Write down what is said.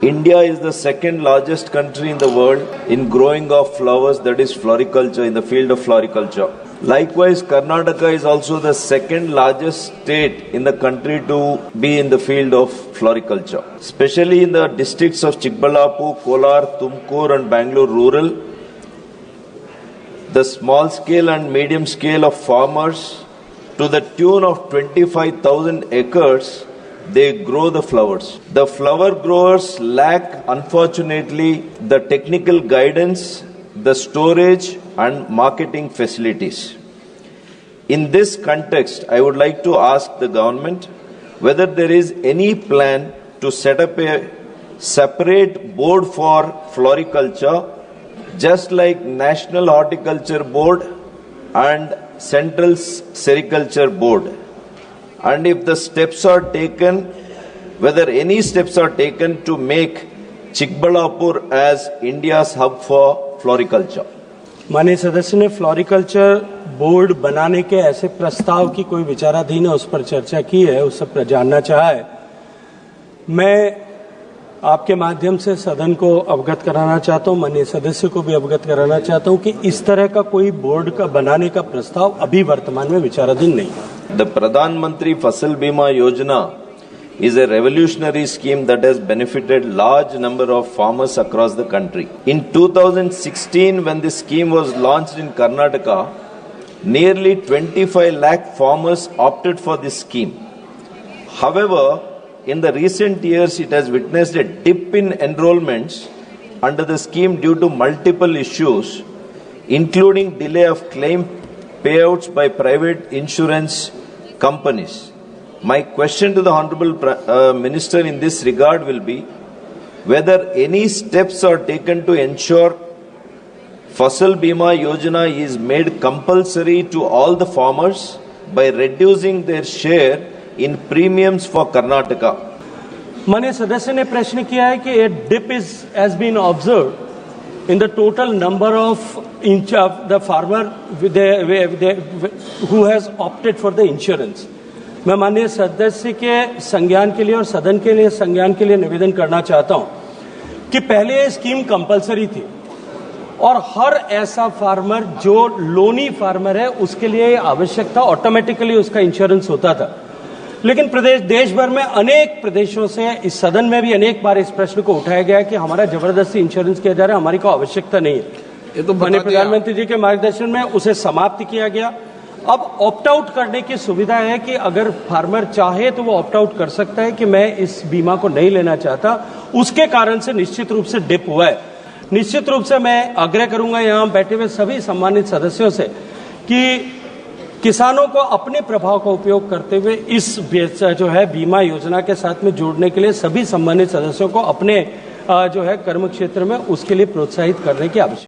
India is the second largest country in the world in growing of flowers, that is floriculture, in the field of floriculture. Likewise, Karnataka is also the second largest state in the country to be in the field of floriculture. Especially in the districts of Chikballapur, Kolar, Tumkur and Bangalore rural, the small scale and medium scale of farmers, to the tune of 25,000 acres, they grow the flowers. The flower growers lack, unfortunately, the technical guidance, the storage and marketing facilities. In this context, I would like to ask the government whether there is any plan to set up a separate board for floriculture, just like National Horticulture Board and Central Sericulture Board. And if the steps are taken, whether any steps are taken to make Chikballapur as India's hub for floriculture. माननीय सदस्य ने floriculture board बनाने के ऐसे प्रस्ताव की कोई विचाराधीन है, उस पर चर्चा की है, उस पर जानना चाहा है। मैं आपके माध्यम से सदन को अवगत कराना चाहता हूं, माननीय सदस्य को भी अवगत कराना चाहता हूं कि इस तरह का कोई बोर्ड का बनाने का प्रस्ताव अभी वर्तमान में विचाराधीन नहीं है। The Pradhan Mantri Fasal Bima Yojana is a revolutionary scheme that has benefited large number of farmers across the country. In 2016, when this scheme was launched in Karnataka, nearly 25 lakh farmers opted for this scheme. However, in the recent years, it has witnessed a dip in enrollments under the scheme due to multiple issues, including delay of claim payouts by private insurance companies. My question to the Honorable Minister in this regard will be whether any steps are taken to ensure Fasal Bima Yojana is made compulsory to all the farmers by reducing their share in premiums for Karnataka. माननीय सदस्य ने प्रश्न किया है कि a dip has been observed in the total number of the farmer who has opted for the insurance. मैं माननीय सदस्य के संज्ञान के लिए और सदन के लिए संज्ञान के लिए निवेदन करना चाहता हूं कि पहले ये स्कीम कंपलसरी थी और हर ऐसा फार्मर जो लोनी फार्मर है उसके लिए आवश्यक था, ऑटोमेटिकली उसका इंश्योरेंस होता था। लेकिन देश भर में अनेक प्रदेशों से इस सदन में भी अनेक बार इस प्रश्न को उठाया गया कि हमारा जबरदस्ती इंश्योरेंस किया जा रहा है, हमारी कोई आवश्यकता नहीं है। ये तो माननीय प्रधानमंत्री जी के मार्गदर्शन में उसे समाप्त किया गया। अब ऑप्ट आउट करने की सुविधा है कि अगर फार्मर चाहे तो वो ऑप्ट आउट कर सकता है कि मैं इस बीमा को नहीं लेना चाहता, उसके कारण से निश्चित रूप से डिप हुआ है। निश्चित रूप से मैं आग्रह करूंगा यहां बैठे हुए सभी सम्मानित सदस्यों से कि किसानों को अपने प्रभाव का उपयोग करते हुए इस जो है बीमा योजना के साथ में जोड़ने के लिए सभी सम्मानित सदस्यों को अपने जो है कर्म क्षेत्र में उसके लिए प्रोत्साहित करने की आवश्यकता है।